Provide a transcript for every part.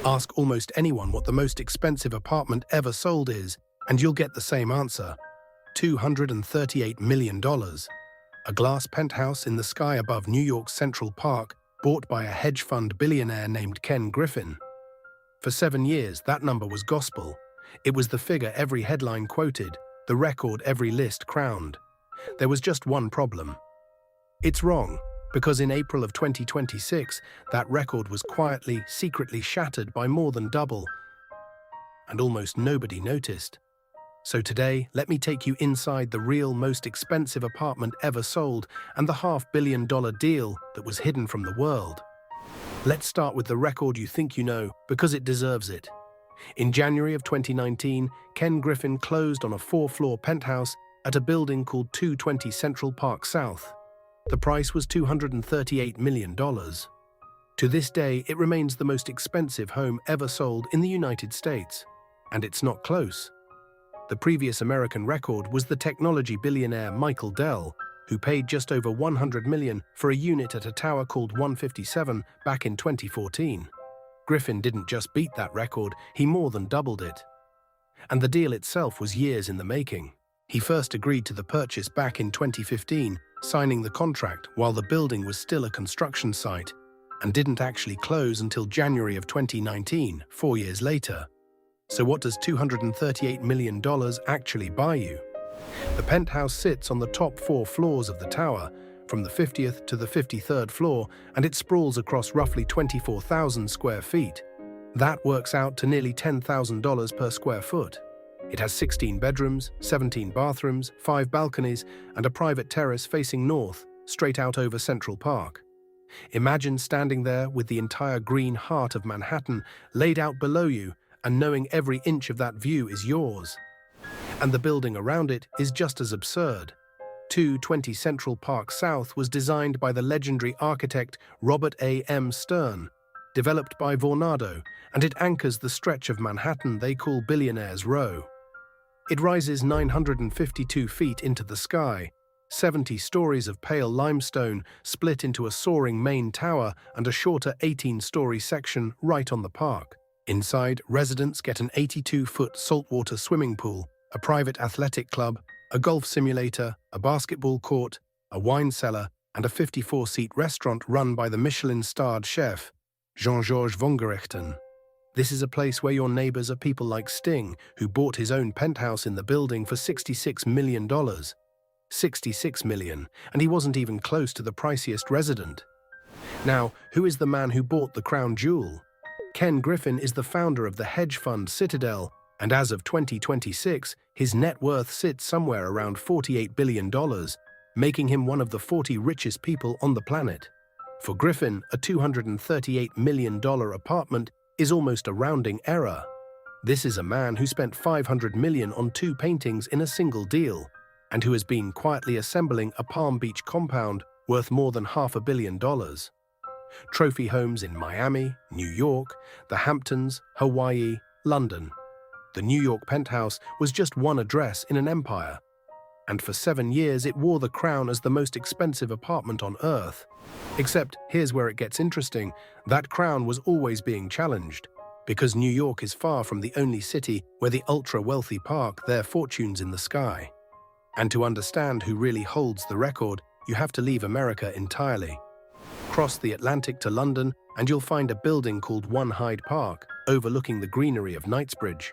Ask almost anyone what the most expensive apartment ever sold is, and you'll get the same answer: $238 million. A glass penthouse in the sky above New York's Central Park, bought by a hedge fund billionaire named Ken Griffin. For 7 years, that number was gospel. It was the figure every headline quoted, the record every list crowned. There was just one problem. It's wrong, because in April of 2026, that record was quietly, secretly shattered by more than double, and almost nobody noticed. So today, let me take you inside the real most expensive apartment ever sold and the $500 million deal that was hidden from the world. Let's start with the record you think you know, because it deserves it. In January of 2019, Ken Griffin closed on a 4-floor penthouse at a building called 220 Central Park South. The price was $238 million. To this day, it remains the most expensive home ever sold in the United States. And it's not close. The previous American record was the technology billionaire Michael Dell, who paid just over $100 million for a unit at a tower called 157 back in 2014. Griffin didn't just beat that record, he more than doubled it. And the deal itself was years in the making. He first agreed to the purchase back in 2015, signing the contract while the building was still a construction site, and didn't actually close until January of 2019, 4 years later. So what does $238 million actually buy you? The penthouse sits on the top 4 floors of the tower, from the 50th to the 53rd floor, and it sprawls across roughly 24,000 square feet. That works out to nearly $10,000 per square foot. It has 16 bedrooms, 17 bathrooms, 5 balconies, and a private terrace facing north, straight out over Central Park. Imagine standing there with the entire green heart of Manhattan laid out below you, and knowing every inch of that view is yours. And the building around it is just as absurd. 220 Central Park South was designed by the legendary architect Robert A. M. Stern, developed by Vornado, and it anchors the stretch of Manhattan they call Billionaires Row. It rises 952 feet into the sky, 70 stories of pale limestone split into a soaring main tower and a shorter 18-story section right on the park. Inside, residents get an 82-foot saltwater swimming pool, a private athletic club, a golf simulator, a basketball court, a wine cellar, and a 54-seat restaurant run by the Michelin-starred chef, Jean-Georges Vongerichten. This is a place where your neighbors are people like Sting, who bought his own penthouse in the building for $66 million. $66 million, and he wasn't even close to the priciest resident. Now, who is the man who bought the crown jewel? Ken Griffin is the founder of the hedge fund Citadel, and as of 2026, his net worth sits somewhere around $48 billion, making him one of the 40 richest people on the planet. For Griffin, a $238 million apartment is almost a rounding error. This is a man who spent $500 million on 2 paintings in a single deal, and who has been quietly assembling a Palm Beach compound worth more than $500 million. Trophy homes in Miami, New York, the Hamptons, Hawaii, London. The New York penthouse was just one address in an empire. And for 7 years it wore the crown as the most expensive apartment on Earth. Except, here's where it gets interesting, that crown was always being challenged, because New York is far from the only city where the ultra-wealthy park their fortunes in the sky. And to understand who really holds the record, you have to leave America entirely. Cross the Atlantic to London, and you'll find a building called Hyde Park, overlooking the greenery of Knightsbridge.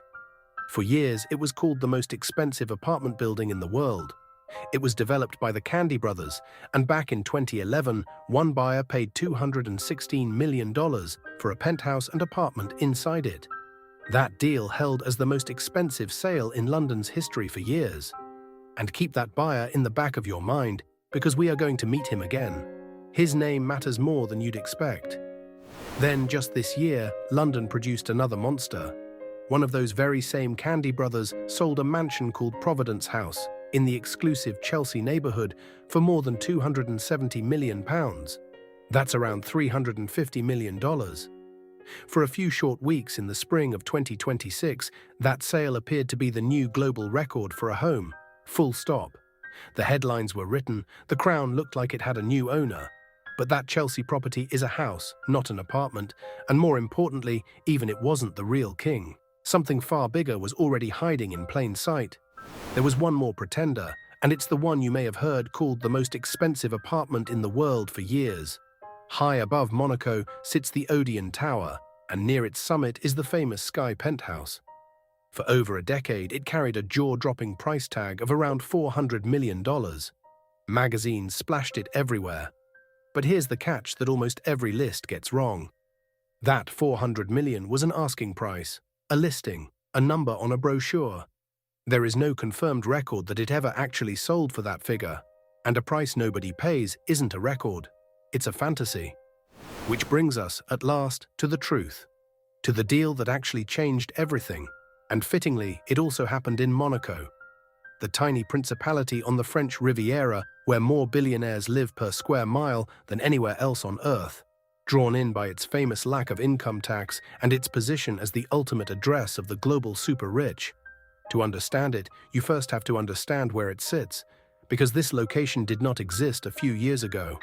For years, it was called the most expensive apartment building in the world. It was developed by the Candy brothers, and back in 2011, one buyer paid $216 million for a penthouse and apartment inside it. That deal held as the most expensive sale in London's history for years. And keep that buyer in the back of your mind, because we are going to meet him again. His name matters more than you'd expect. Then, just this year, London produced another monster. One of those very same Candy brothers sold a mansion called Providence House in the exclusive Chelsea neighborhood for more than £270 million. That's around $350 million. For a few short weeks in the spring of 2026, that sale appeared to be the new global record for a home. Full stop. The headlines were written, the crown looked like it had a new owner. But that Chelsea property is a house, not an apartment, and more importantly, even it wasn't the real king. Something far bigger was already hiding in plain sight. There was one more pretender, and it's the one you may have heard called the most expensive apartment in the world for years. High above Monaco sits the Odeon Tower, and near its summit is the famous Sky Penthouse. For over a decade, it carried a jaw-dropping price tag of around $400 million. Magazines splashed it everywhere. But here's the catch that almost every list gets wrong. That $400 million was an asking price, a listing, a number on a brochure. There is no confirmed record that it ever actually sold for that figure, and a price nobody pays isn't a record, it's a fantasy. Which brings us, at last, to the truth, to the deal that actually changed everything, and fittingly, it also happened in Monaco, the tiny principality on the French Riviera where more billionaires live per square mile than anywhere else on Earth, drawn in by its famous lack of income tax and its position as the ultimate address of the global super-rich. To understand it, you first have to understand where it sits, because this location did not exist a few years ago.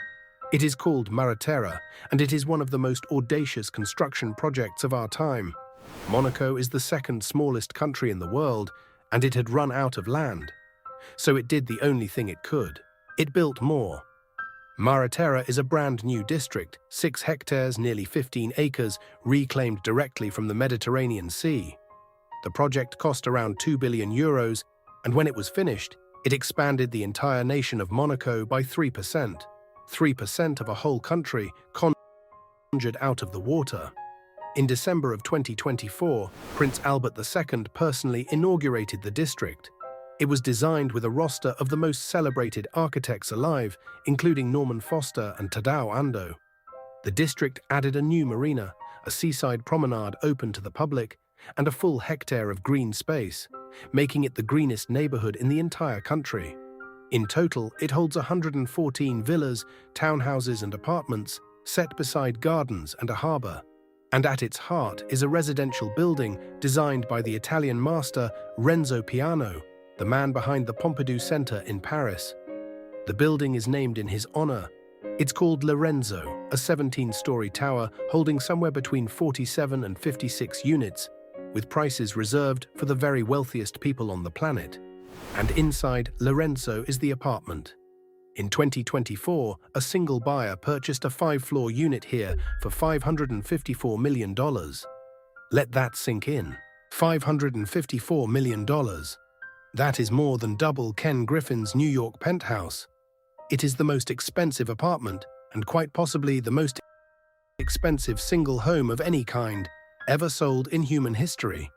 It is called Mareterra, and it is one of the most audacious construction projects of our time. Monaco is the second smallest country in the world, and it had run out of land. So it did the only thing it could. It built more. Mareterra is a brand new district, 6 hectares, nearly 15 acres, reclaimed directly from the Mediterranean Sea. The project cost around €2 billion, and when it was finished, it expanded the entire nation of Monaco by 3%. 3% of a whole country conjured out of the water. In December of 2024, Prince Albert II personally inaugurated the district. It was designed with a roster of the most celebrated architects alive, including Norman Foster and Tadao Ando. The district added a new marina, a seaside promenade open to the public, and a full hectare of green space, making it the greenest neighborhood in the entire country. In total, it holds 114 villas, townhouses and apartments, set beside gardens and a harbor. And at its heart is a residential building designed by the Italian master Renzo, the man behind the Pompidou Center in Paris. The building is named in his honor. It's called Renzo, a 17-story tower holding somewhere between 47 and 56 units, with prices reserved for the very wealthiest people on the planet. And inside Renzo is the apartment. In 2024, a single buyer purchased a 5-floor unit here for $554 million. Let that sink in. $554 million. That is more than double Ken Griffin's New York penthouse. It is the most expensive apartment, and quite possibly the most expensive single home of any kind ever sold in human history.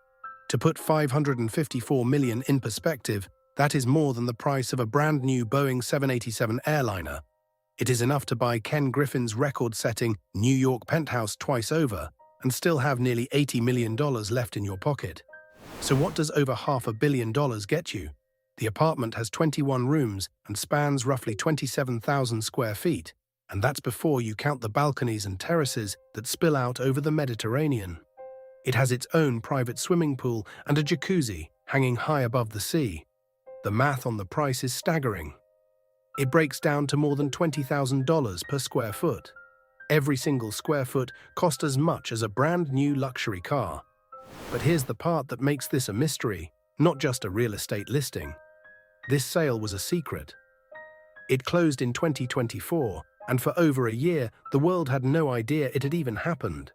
To put $554 million in perspective, that is more than the price of a brand new Boeing 787 airliner. It is enough to buy Ken Griffin's record-setting New York penthouse twice over and still have nearly $80 million left in your pocket. So what does over $500 million get you? The apartment has 21 rooms and spans roughly 27,000 square feet, and that's before you count the balconies and terraces that spill out over the Mediterranean. It has its own private swimming pool and a jacuzzi hanging high above the sea. The math on the price is staggering. It breaks down to more than $20,000 per square foot. Every single square foot cost as much as a brand new luxury car. But here's the part that makes this a mystery, not just a real estate listing. This sale was a secret. It closed in 2024, and for over a year, the world had no idea it had even happened.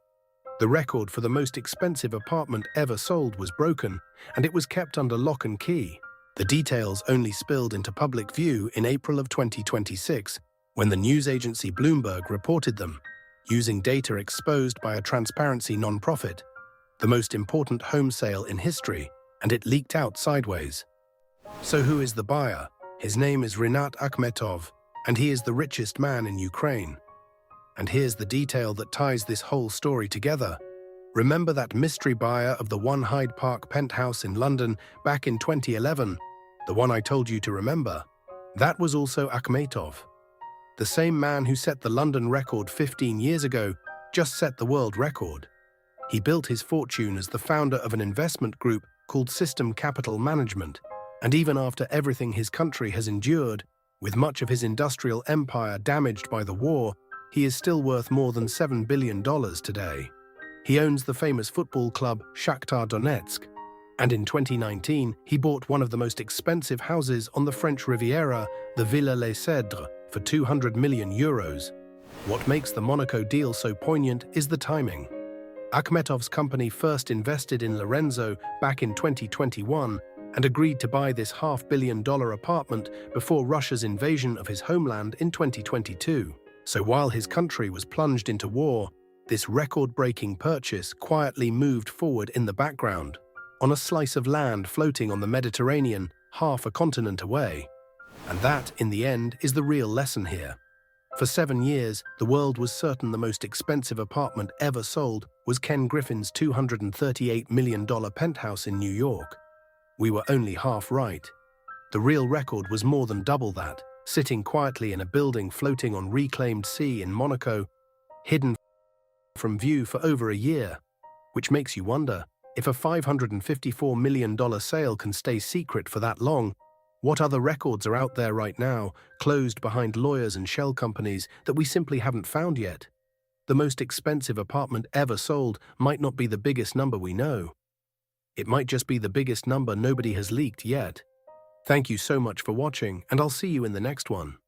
The record for the most expensive apartment ever sold was broken, and it was kept under lock and key. The details only spilled into public view in April of 2026, when the news agency Bloomberg reported them, using data exposed by a transparency nonprofit, the most important home sale in history, and it leaked out sideways. So who is the buyer? His name is Rinat Akhmetov, and he is the richest man in Ukraine. And here's the detail that ties this whole story together. Remember that mystery buyer of the One Hyde Park penthouse in London back in 2011? The one I told you to remember? That was also Akhmetov. The same man who set the London record 15 years ago just set the world record. He built his fortune as the founder of an investment group called System Capital Management, and even after everything his country has endured, with much of his industrial empire damaged by the war, he is still worth more than $7 billion today. He owns the famous football club Shakhtar Donetsk, and in 2019, he bought one of the most expensive houses on the French Riviera, the Villa Les Cèdres, for €200 million. What makes the Monaco deal so poignant is the timing. Akhmetov's company first invested in Renzo back in 2021 and agreed to buy this $500 million apartment before Russia's invasion of his homeland in 2022. So while his country was plunged into war, this record-breaking purchase quietly moved forward in the background, on a slice of land floating on the Mediterranean, half a continent away. And that, in the end, is the real lesson here. For 7 years, the world was certain the most expensive apartment ever sold was Ken Griffin's $238 million penthouse in New York. We were only half right. The real record was more than double that, sitting quietly in a building floating on reclaimed sea in Monaco, hidden from view for over a year, which makes you wonder, if a $554 million sale can stay secret for that long, what other records are out there right now, closed behind lawyers and shell companies that we simply haven't found yet? The most expensive apartment ever sold might not be the biggest number we know. It might just be the biggest number nobody has leaked yet. Thank you so much for watching, and I'll see you in the next one.